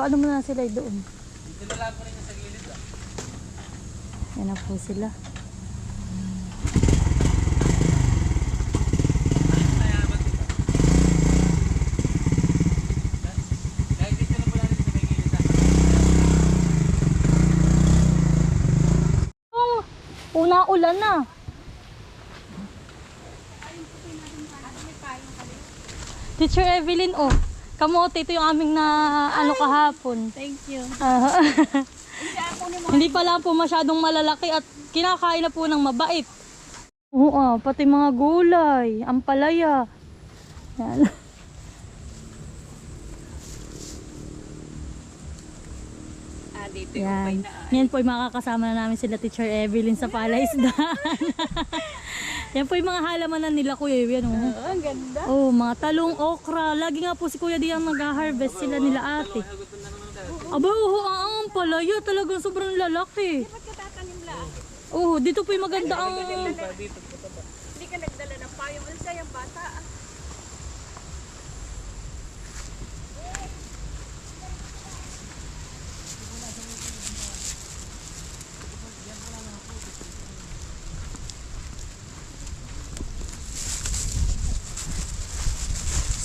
Paano mo na sila doon? Dito lang po rin sa gilid. Yan na po sila. Una ulan na. Teacher Evelyn, oh. Kamote, ito yung aming na ano kahapon. Thank you. Hindi pa lang po masyadong malalaki at kinakain na po ng mabait. Oo, pati mga gulay, ampalaya. Yan. Dito Yan. Yan po yung makakasama na namin sila Teacher Evelyn sa palaisdaan. Yan po yung mga halamanan nila Kuya. Yan, oh. ang ganda. Oh, mga talong, okra. Lagi nga po si Kuya Di ang nag-harvest sila nila ate. Aba, ang palaya talagang sobrang lalaki. Ba't ka tatanim lang? Oh, dito po yung maganda ang... Hindi ka nagdala ng payong. Ano sa'yo ang bata?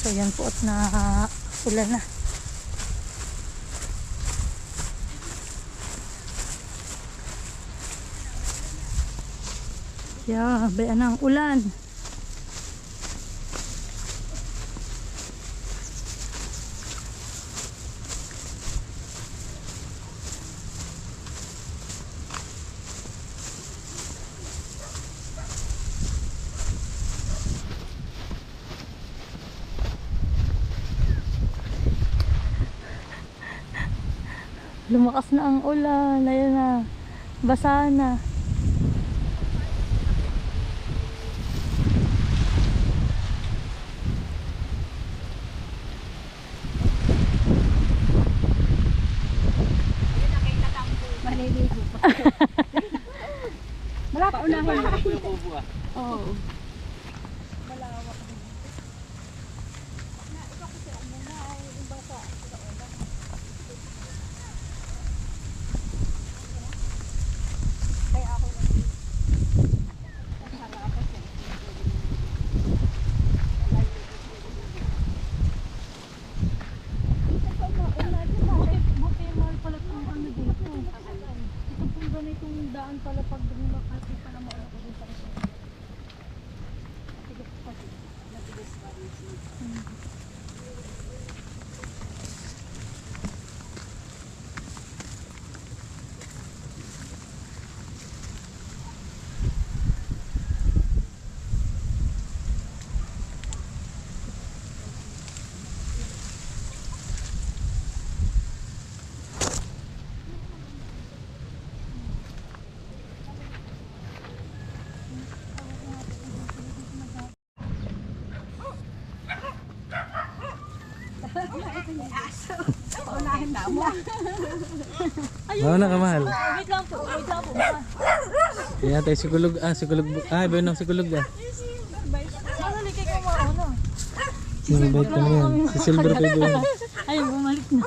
So yan po at na ulan na. Yeah, bayan ang ulan. Lumakas na ang ulan, ayun na, basa na. Maliligo pa. Wala pa unahin. Oo. Malawak. Ikaw kasi ang muna ay iba sa ulan. Kaya ako lang. Itong daan pala pag dumakati pala mauna ko din sa isa. Tigas pa din. Natigas pa rin siya. Paunahin na mo. Oo na kamahal. Wait lang po, wait lang po. Kaya tayo sigulog. Sigulog. Iba yun ang sigulog ah. Ano, likay ko mauna. Sinibait ka na yan. Si Silver pa doon. Ay, bumalik na.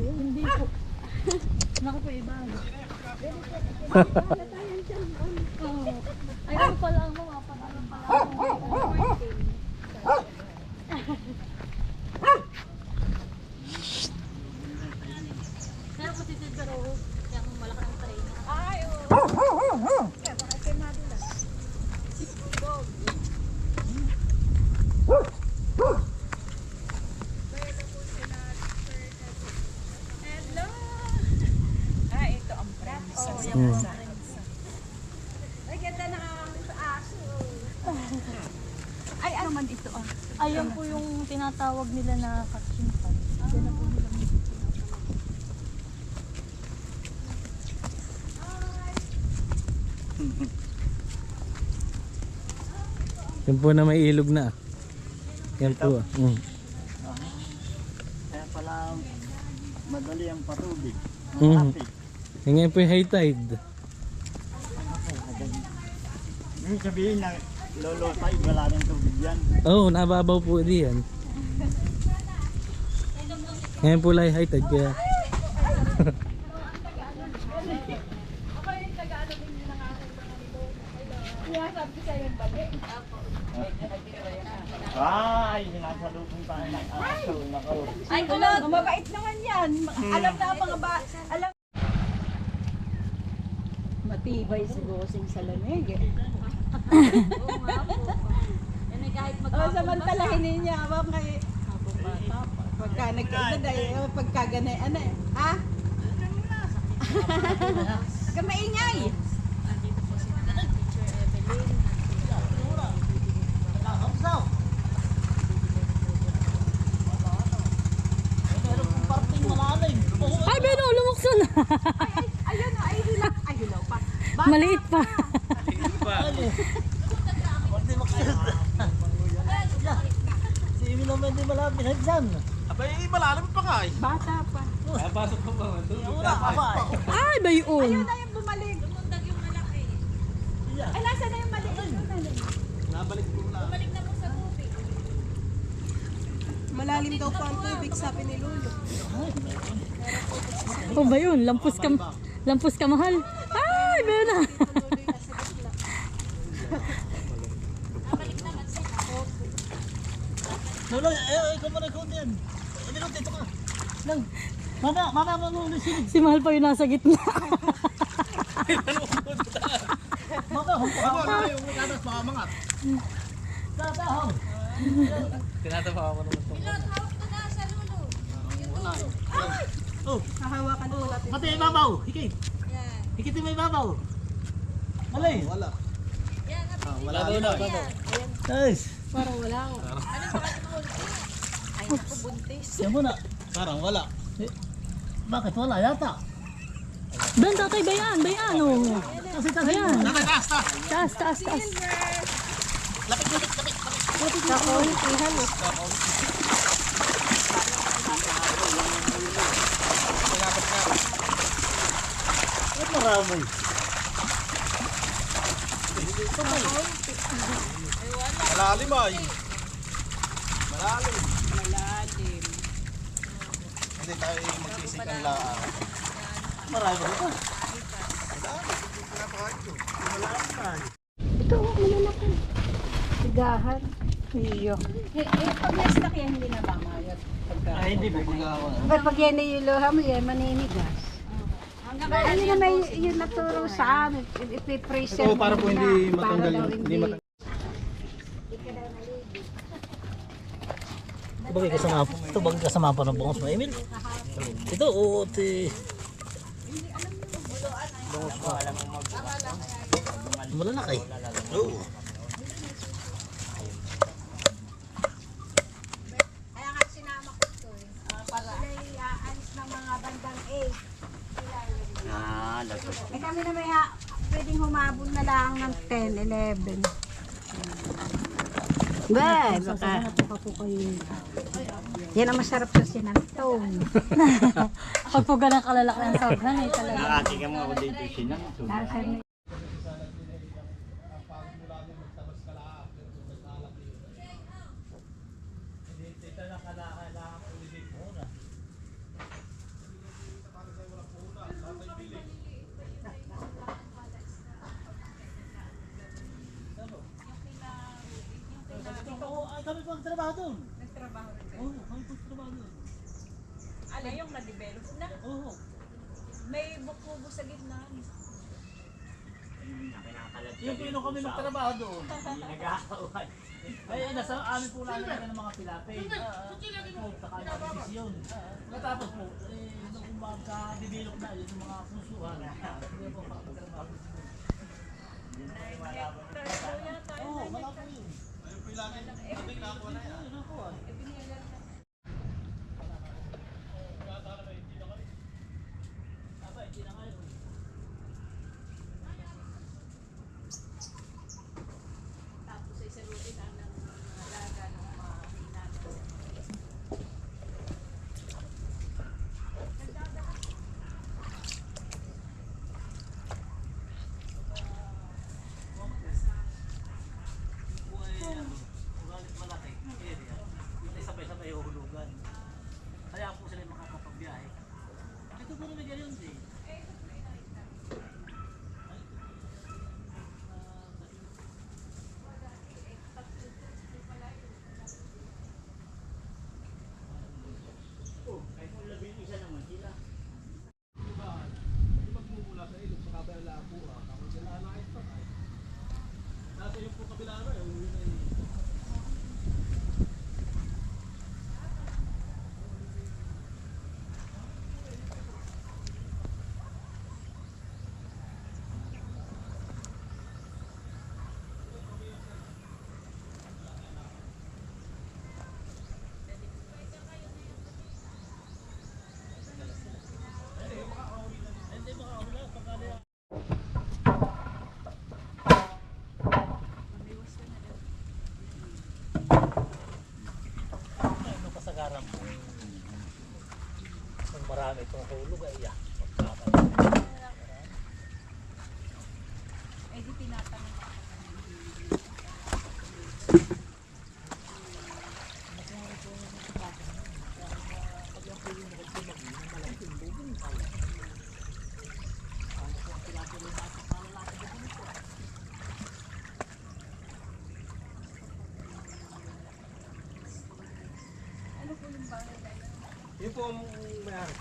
Hindi po. Naku po, iba. Ay, ano pala ang mga pangalan pala ang pero po si Silver, yung malaki ang tray niya. Ay, oo. Kaya baka kayo madula. Hello. Ito ang friends. Ay, ganda na ang aso. Ay, ano man ito ah. Ayun po yung tinatawag nila na catching pond. Diyan na po nila. Yan po na may ilog na. Yan po. Kaya pala madali ang patubig. Yan ngayon po yung high tide. Ibig sabihin na low tide, wala rin tubig yan. Oo, nababaw po diyan. Ngayon po lang high tide kaya. Ay, sinasalubong tayo ng aso. Nako. Ay, kulot! Mabait naman yan. Alam na mga ba... Alam... Matibay si Bossing sa lamig eh. Oo nga po. Yan ay kahit Oh, samantalahin niya ba kay pagka nagkaita dahil pagka ganay ano eh. Ha? Kamaingay. Nandito po si Teacher Evelyn. Ay, Beno, lumukso na. Ayun na, ay hilaw. Ay hilaw pa. Maliit pa. Si Emil naman hindi malapit dyan. Abay, malalim pa nga eh. Bata pa. Pasok pa ba? Wala pa ba? Ay, bayon. Ayun na yung bumalik. Tumundag yung malaki. Ay, nasa na yung maliit? Nabalik ko na. Bumalik na po sa tubig. Malalim daw po ang tubig, sabi ni Lolo. O ba yun? Lampos ka mahal. Ay, Beno. Lolo, ikaw muna ikaw din. Emil, dito ka. Lang. Mama, manulit sini. Si mahal pa yung nasa gitna. Mama, humpa. Ano yung kanas makamangat? Tatahaw. Tinatawa ako naman itong. Pilot, hawak ko na sa lulo. Yung lulo. Oh, Hahawakan po natin. pati ibabaw. Hikit. Yan. Hikit mo ibabaw. Alay. Wala. Yan, Wala daw na. Nice. Parang wala ako. Ano ba kayo mahulog? Ay, naku, buntis. Yan muna. Parang wala. Bakit wala yata? Ben, tatay, bayan, oh. Kasi Ayan. Taas, taas. Taas, taas, taas. Ba't marami? Malalim ay. Malalim. Hindi tayo magsisig ang laan. Marami ba ito? Ito, malalaki. Sigahan. Iyo. Pag nasa kaya hindi na mamayat. Ay, hindi po. Pag yan ay iluha mo yan, maninigas. Ano na may yun naturo sa amin. Ipipreserve. Oo, para po hindi matanggal Para daw yung- hindi matanggal. Bagay kasama po. Ito bagay kasama pa ng bangos mo, Emil. Ito, oo, ti. Bangos mo. Malalaki. Oo. Kaya nga sinama ko ito eh. Para aalis ng mga bandang 8. Eh kami na may pwedeng humabol na lang ng 10, 11. Ba, baka. Yan ang masarap sa sinantong. Pag po ganang kalalaki ng sobrang eh talaga. Nakati ka mo ako dito sinang. Nasa Kami po magtrabaho doon. Nagtrabaho rin kayo. Oo, kami po magtrabaho doon. Ano yung na-develop na? Oo. May bukubo sa gitna. Yung pino kami magtrabaho doon. Nag-aaway. Ay, nasa amin po lang ng mga pilapay. Oo, saka nabisyon. Katapos po, nung magka-develop na yun, yung mga pusuhan. Hindi po magtrabaho doon. Oo, wala po yun. Tapos ay salutin ang alaga ng mga hinata. Malaki area. Sabay-sabay siguro may ganyan din. Ano kasagaran mo? Kung marami itong hulog ay iyak. Yun po ang mayari.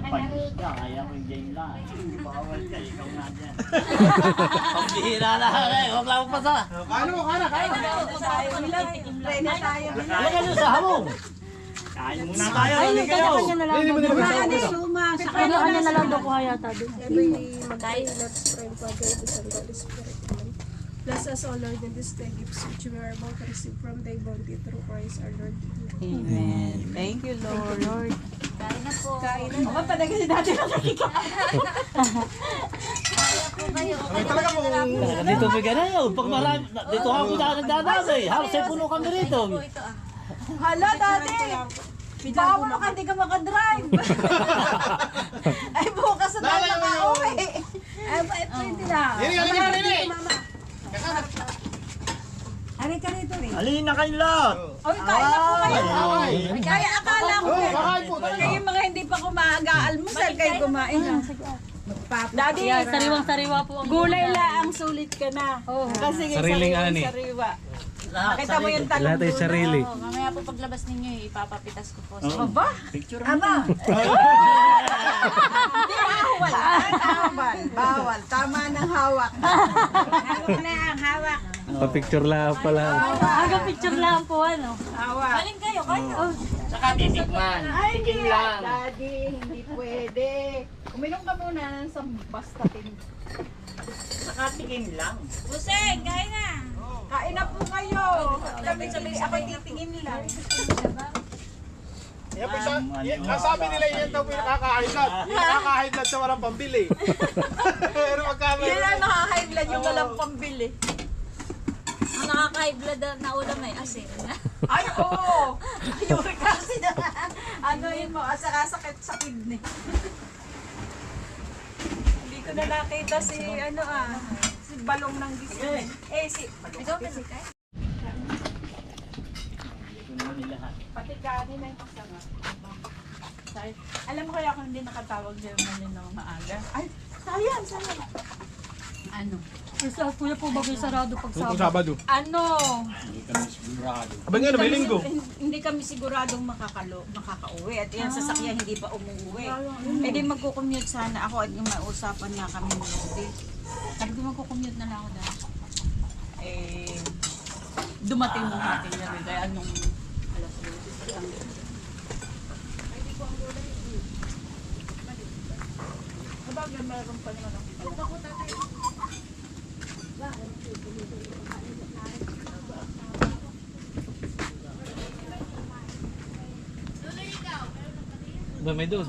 Pag-isda, kaya mo yung game lang. Bawal ka, ikaw nga dyan. Pambihira na eh, huwag lang pasa. Kano mo, kana. Try na tayo. Halika nyo sa hamong. Kain muna tayo, halika kayo. Kanya na lang daw. Ano suma? Sa Kanya na lang daw ko hayata doon. Every magkain, let's pray, Father, the Son, Holy Spirit. Amen. Bless us, O Lord, in this day gifts which we are about to receive from thy bounty through Christ our Lord. Amen. Thank you, Lord. Kain na po. Kain na. Ako pa na kasi dati nakikita. Ay, talaga po. Dito bigyan na yun. Pag marami, dito ako nagdadasay. Halos ay puno kami rito. Hala, dati. Bawal ka, hindi ka makadrive. Ay, bukas na tayo nakauwi. Ay, pwede na. Yini. Ari ka rito rin. Alin na kayo lahat. Oy, kain na po kayo. Ay. Kaya akala ko, Kakain po. kayo yung mga hindi pa kumaga-almusal, kayo kumain na. Daddy, Sariwang-sariwa po ang gulay lang, sulit ka na. Kasi Sariling ani. sariwa. Nakita mo yung talong Lahat ay sarili. Mamaya po paglabas ninyo, ipapapitas ko po. Aba? Picture Aba? Bawal. Bawal. Bawal. Tama ng hawak. Hawak na ang hawak. Pa-picture lang pala. Aga picture lang po ano. Hawak. Galing kayo, kayo. Saka titikman. Tikim lang. Daddy, hindi pwede. Uminom ka muna ng sambastatin. Saka tikim lang. Buseng, kain na. Kain na po kayo. Ako titingin lang. Yan po siya. Ang sabi nila yan daw po yung nakaka-high blood. Yung nakaka-high blood sa walang pambili. Pero magkama Yan ang nakaka-high blood yung walang pambili. Ang nakaka-high blood na ulam ay asin. Ay, oo. Uric acid. Ano yun mo? Sakit sa kidney. Hindi ko na nakita si si balong ng gising. Ikaw, kasi kain. Pati kanin na yung kasama. Alam mo kaya kung hindi nakatawag Germany ng maaga. Ay, sayang. Ano? Kasi kuya po bagay sarado pag Sabado. Sabado. Ano? Abang nga na, may linggo. Hindi kami siguradong makakauwi. At yan sasakyan hindi pa umuwi. Eh di magkukommute sana ako at yung mausapan nga kami ni Lodi. Sabi ko magkukommute na lang ako dahil. Eh, dumating mo natin yan. Kaya anong alas 12 ang Sabagay, meron pa naman ako. May doon.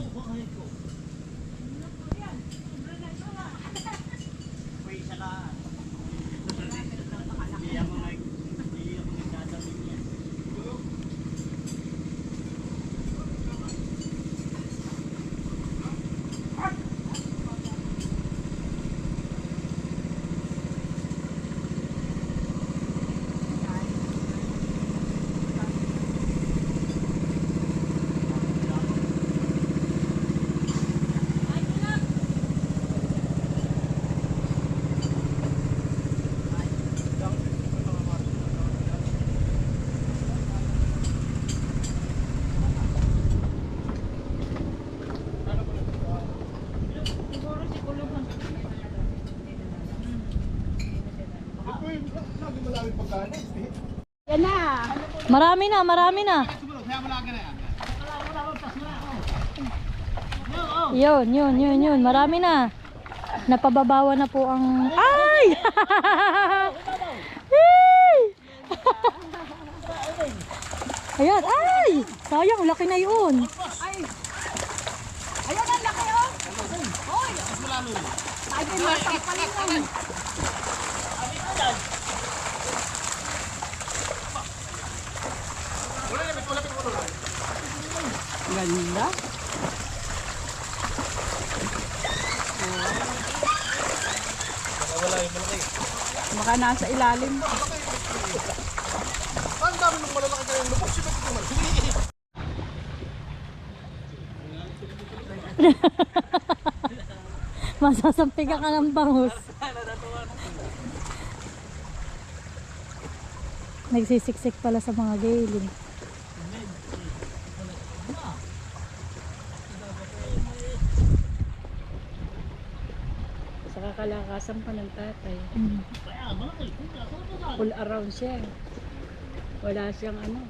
Marami na, marami na. Yun. Marami na. Napababawa na po ang... Ay! Ayan, ay! Sayang, laki na yun. Ayun, ang laki oh! Hoy! Ay, masarap pala yun. Ganda. Baka nasa ilalim. Ang dami ng malalaki kayong lubog. Sino ito malaki? Masasampigan ka ng bangus. Nagsisiksik pala sa mga gilid. Sa kakalakasan pa ng tatay. Full around siya. Wala siyang ano.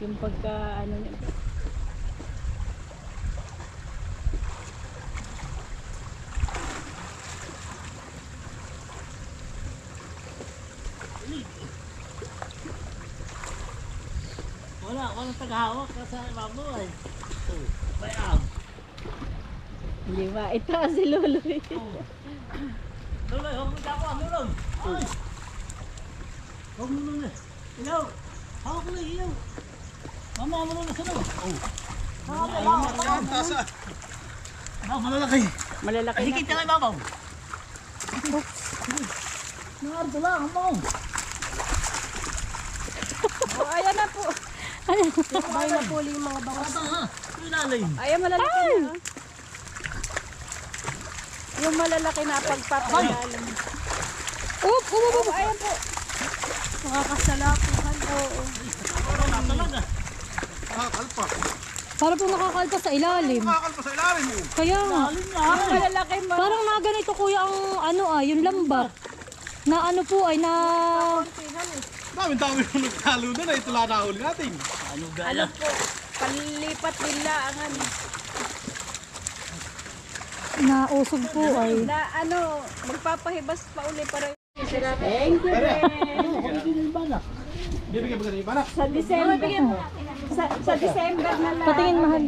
Yung pagka ano niya. Walang taghawak kasi mabuhay. Bayam. Hindi ba? Ito si Luloy. Luloy, huwag mo dako ang lulong. Huwag mo nun eh. Ilaw. Hawak mo na ilaw. Mamaya mo na sa loob. Malalaki. Malalaki na. Hikit ka na ibabaw. Nardo lang, hamong. Oh, ayan na po. Bay na po yung mga bangus. Ilalim. Ayan, malalaki na. Yung malalaki na pagpapayalan. Ayan po. Makakasalapuhan. Oo. Nakakalpa. Para po nakakalpa sa ilalim. Nakakalpa sa ilalim mo. Kaya nga. Yung malalaki mo. Parang na ganito kuya ang ano yung lambat. Na ano po ay na... Dami yung nagtalo na na. Ito lang nahuli natin. Ano po? Panlipat nila ang ano. Nausog po ay. Na ano, magpapahibas pa uli para Bibigyan ba ganun iba? sa December. Sa December na lang. Patingin mahal.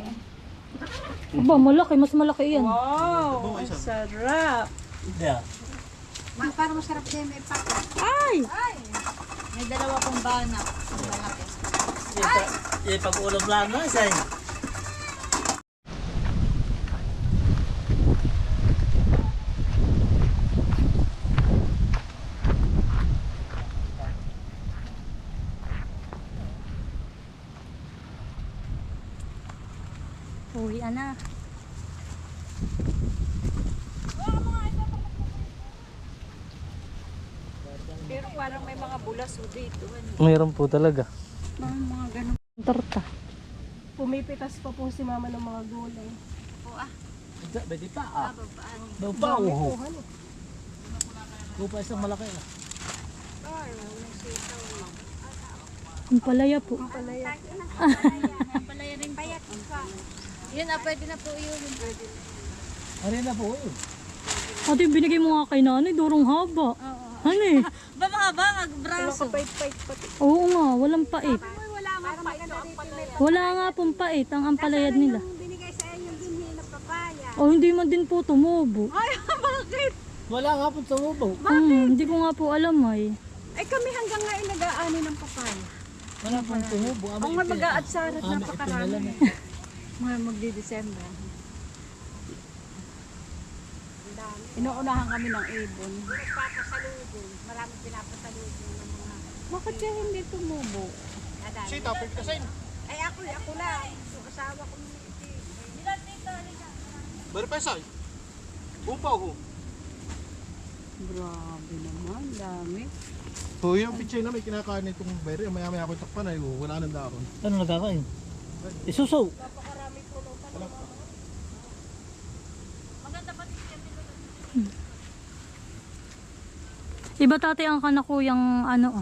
Aba, malaki. Mas malaki yan. Wow, ang sarap. Yeah. Para masarap siya may paka. Ay! May dalawa pong bana. Yung pag-ulam lang na isa eh. Uwi na. Pero parang may mga bulas o dito. Mayroon po talaga. Mga ganun. Torta. Pumipitas pa po si mama ng mga gulay. Pwede pa ah. Daw pa uho. Upa isang malaki ah. Ang palaya po. Palaya. Palaya rin payat. Yun na, pwede na po yun. Ano na po yun? Ate, binigay mo nga kay nanay. Durong haba. Ano eh? Ba mga ba, magbraso. Pait-pait pati. Oo nga, walang pait. Wala nga pong pait ang ampalayad nila. Binigay sa inyo yung binhi na papaya. O hindi man din po tumubo. Wala nga po tumubo. Hindi ko nga po alam ay. Ay kami hanggang ngayon nag-aani ng papaya. Wala po tumubo. Ang mga mag-aatsarat napakarami. Mga magdi-December. Inuunahan kami ng ibon. Papasalubong. Maraming pinapasalubong ng mga... Bakit kaya hindi tumubo? Sita, pagkasin. Ay ako lang. Yung asawa ko Bari pa isa. Upaw ho. Grabe naman, dami. So yung pichay na may kinakain itong berry. Maya-maya ko takpan ay wala nang daron. Ano nagkakain? Isuso. Diba tatay ang kanakuyang ano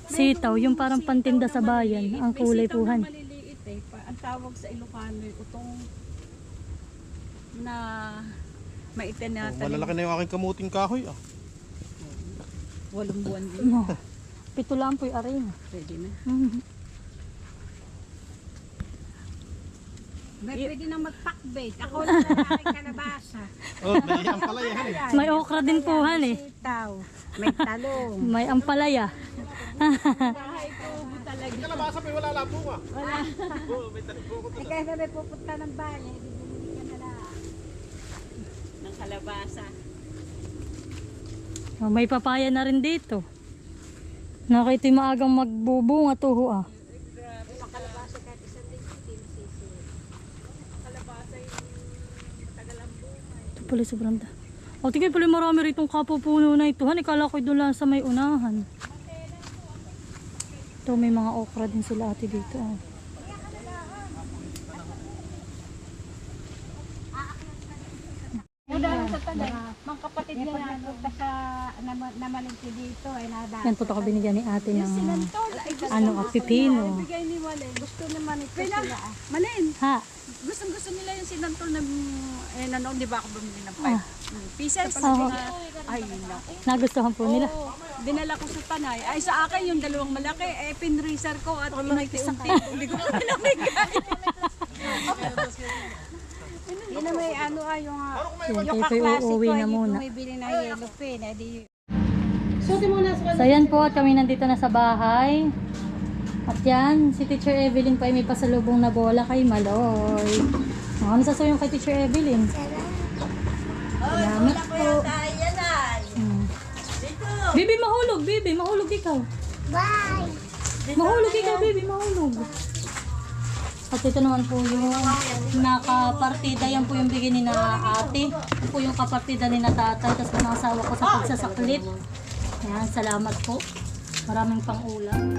sitaw, yung parang pantinda sa bayan, ang kulay puhan. Maliliit eh. Ang tawag sa Ilocano yung utong na maitin na Malalaki na yung aking kamuting kahoy. 8 buwan din. No. 7 lang po yung arena. Pwede na. Pwede na mag-packbait. Ako lang ang aking kalabasa. Oh, may ampalaya yan eh. May okra din puhan eh. Sitaw. May talong. May ampalaya. Kalabasa pa wala lang bunga. Eh, kaya kami pupunta ng bayan. Bibili ka na lang. Ng kalabasa. Oh, may papaya na rin dito. Nakita yung maagang magbubunga tuho ah. Ito pala sobrang da. O tingnan pala marami ritong kapupuno na ito. Ikala ko doon lang sa may unahan. Ito may mga okra din sila ate dito. Ah. Mga kapatid niya na punta sa namalingki dito ay nadaan. Yan po ito binigyan ni ate ng pipino. Bigay ni Malen. Gusto naman ito sila. Malen, Ha? gusto nila yung sinantol na nanoon, di ba ako bumili ng 5 pieces? Oo. Ay, naku. Nagustuhan po nila. Oo, dinala ko sa tanay. Ay, sa akin yung dalawang malaki, pinreaser ko at pinagtiunti. Hindi ko na pinamigay. Yun na may ano yung Yan, yung kayo po kaklase ko uuwi ay na muna. bumibili na yellow pen. Edi So yan po at kami nandito na sa bahay. At yan, si Teacher Evelyn pa ay may pasalubong na bola kay Maloy. Ano sasabihin kay Teacher Evelyn? Salamat po. Bibi, mahulog. Bibi, mahulog ikaw. Bye! Mahulog ikaw, Bibi, mahulog. At ito naman po yung nakapartida. Yan po yung bigay ni na ate. Ito po yung kapartida ni na tatay. Tapos mga asawa ko sa pagsasaklit. Yan, salamat po. Maraming pang ulam.